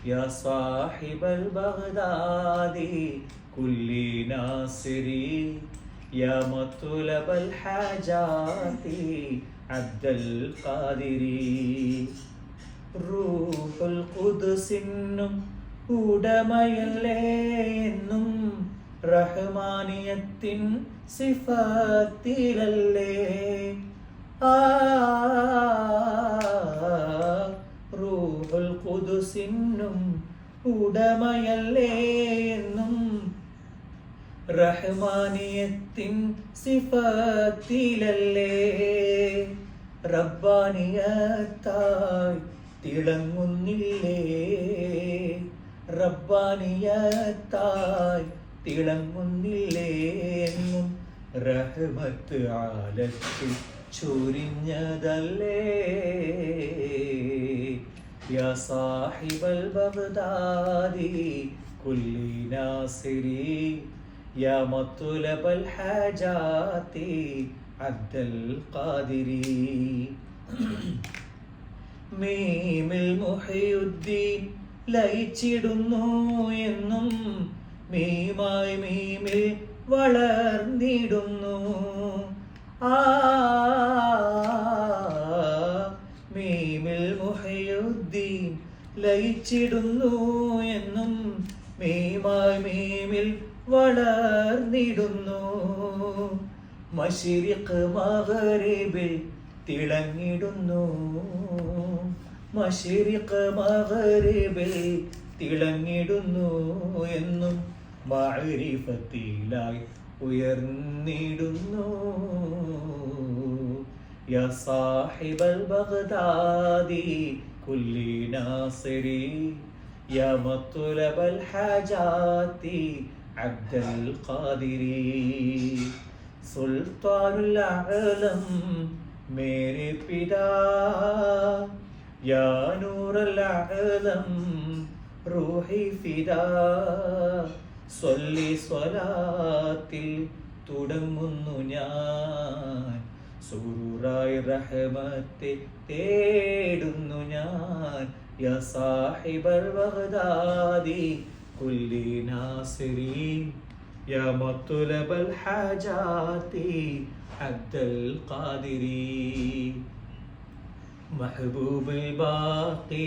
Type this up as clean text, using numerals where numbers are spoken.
يا صاحب البغداد كل ناصري يا مطلب الحاجات عبد القادر റൂഹുൽ ഖുദ്സിനും ഉടമയല്ലേ എന്നും റഹ്മാനിയത്തിൻ സിഫത്തിലല്ലേ റൂഹുൽ ഖുദ്സിനും ഉടമയല്ലേ എന്നും റഹ്മാനിയത്തിൻ സിഫത്തിലല്ലേ റബ്ബാനിയത്തായി തിളങ്ങുന്നില്ലേ റബ്ബാനിയത്തായി തിളങ്ങുന്നില്ലേ എന്നും റഹ്മത്ത് ആലത്തിൽ ചൊരിഞ്ഞതല്ലേ യാ സാഹിബൽ ബഗ്ദാദി കുല്ലി നാസിരി യാ മത്ലബൽ ഹാജാതി അബ്ദുൽ ഖാദിരി മീമിൽ മുഹയുദ്ദീൻ ലയിച്ചിടുന്നു എന്നും മീമായി മീമിൽ വളർന്നിടുന്നു മീമിൽ മുഹയുദ്ദീൻ ലയിച്ചിടുന്നു എന്നും മീമായി മീമിൽ വളർന്നിടുന്നു മശ്രിഖ് മഗ്രിബിൽ തിളങ്ങിടുന്നു മശ്രിഖ് മഗ്രിബിൽ തിളങ്ങിടുന്നു എന്നും മഅരിഫത്തിലായി ഉയർന്നിടുന്നു യാ സാഹിബൽ ബഗ്ദാദി കുല്ലി നാസിരി യാ മത്ലബൽ ഹാജാതി അബ്ദുൽ ഖാദിരി സുൽത്താനുൽ അഅലം मेरे पिता या नूरुल आलम रूही फिदा സ്വല്ലി സ്വലാത്തിൽ തുടങ്ങുന്നു ഞാൻ സുറൂറായി റഹ്മത്തെ തേടുന്നു ഞാൻ യാ സാഹിബൽ ബഗ്ദാദി കുല്ലി നാസിരി യാ മത്ലബൽ ഹാജാതി അബ്ദുൽ ഖാദിരി മഹബൂബുൽ ബാഖി